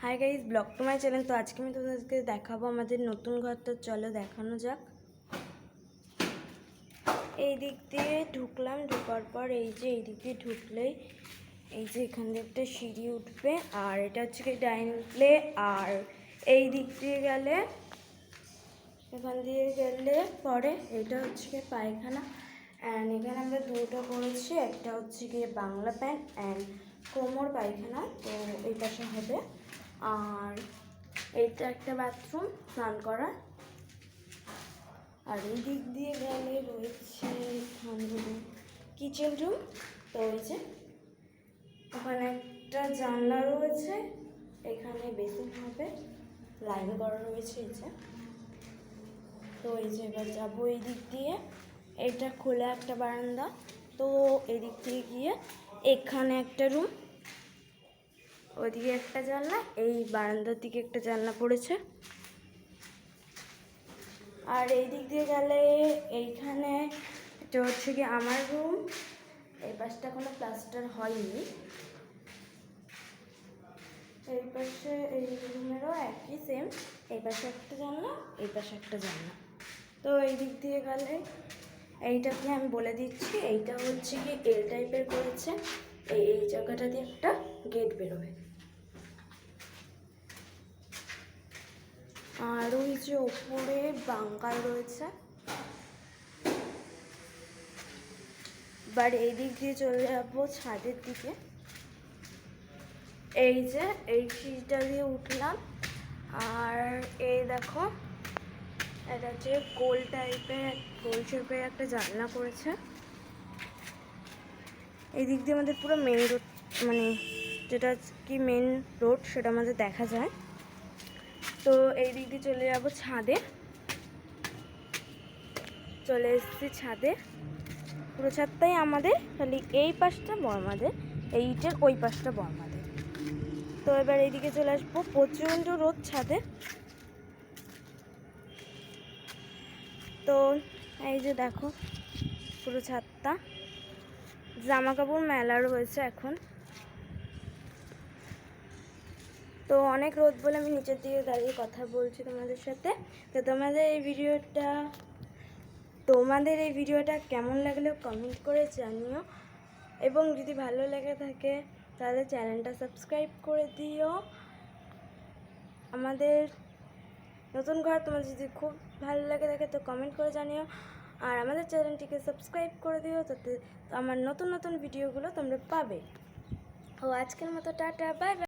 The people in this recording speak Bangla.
Hi guys, blog to my channel. তো আজকে আমি তোমাদেরকে দেখাবো আমাদের নতুন ঘরটা। চলো দেখানো যাক। এই দিক দিয়ে ঢুকলাম, ঢোকার পর এই যে এই দিক দিয়ে ঢুকলেই এই যে এখান দিয়ে একটা সিঁড়ি উঠবে, আর এটা হচ্ছে কি ডাইনিং প্লে। আর এই দিক দিয়ে গেলে, এখান দিয়ে গেলে পরে এটা হচ্ছে কি পায়খানা। অ্যান্ড এখানে আমরা দুটো করেছি, একটা হচ্ছে গিয়ে বাংলা প্যান্ট অ্যান্ড কোমর পায়খানা, তো এই পাশে হবে। আর এইটা একটা বাথরুম স্নান করার। আর এই দিক দিয়ে গেলে রয়েছে কিচেন রুম। তো ওই যে ওখানে একটা জানলা রয়েছে, এখানে বেসিন হবে, লাইন করা রয়েছে এই যে। তো এই যে এবার যাবো এই দিক দিয়ে, এটা খোলা একটা বারান্দা। তো এদিক দিয়ে গিয়ে এখানে একটা রুম, ওইদিকে একটা জানলা, এই বারান্দার দিকে একটা জানলা পড়েছে। আর এই দিক দিয়ে গেলে এইখানে এটা হচ্ছে কি আমার রুম। এই পাশটা কোনো প্লাস্টার হয়নি, এই পাশে এই রুমেরও একই সেম। এই পাশে একটা জানলা, এই পাশে একটা জানলা। তো এই দিক দিয়ে গেলে এইটাকে আমি বলে দিচ্ছি, এইটা হচ্ছে কি এল টাইপের করেছে। এই জায়গাটা দিয়ে একটা গেট বেরোবে। আর ওই যে ওপরে বাঙ্কার রয়েছে। এবার এই দিক দিয়ে চলে যাবো ছাদের দিকে। এই যে এই সিঁড়িটা দিয়ে উঠলাম, আর এই দেখো এটা হচ্ছে গোল টাইপের, গোল শেপের একটা জানলা করেছে। এই দিক দিয়ে আমাদের পুরো মেন রোড, মানে যেটা কি মেন রোড সেটা আমাদের দেখা যায়। তো এই দিক দিয়ে চলে যাবো ছাদে। চলে এসেছি ছাদে, পুরো ছাদটাই আমাদের, খালি এই পাশটা বর্মাদের, এই ইটের ওই পাশটা বর্মাদের। তো এবার এইদিকে চলে আসবো, প্রচণ্ড রোদ ছাদে। তো এই যে দেখো পুরো ছাদটা, জামা কাপড় মেলা রয়েছে এখন। তো অনেক রোদ বলে আমি নিচের দিকে দাঁড়িয়ে কথা বলছি তোমাদের সাথে। তো তোমাদের এই ভিডিওটা কেমন লাগলো কমেন্ট করে জানিও, এবং যদি ভালো লেগে থাকে তাহলে চ্যানেলটা সাবস্ক্রাইব করে দিও। আমাদের নতুন ঘর তোমাদের যদি খুব ভালো লাগে থাকে তো কমেন্ট করে জানিও, আর আমাদের চ্যানেলটিকে সাবস্ক্রাইব করে দিও, তাতে আমার নতুন নতুন ভিডিওগুলো তোমরা পাবে। ও আজকের মতো টাটা, বাই বাই।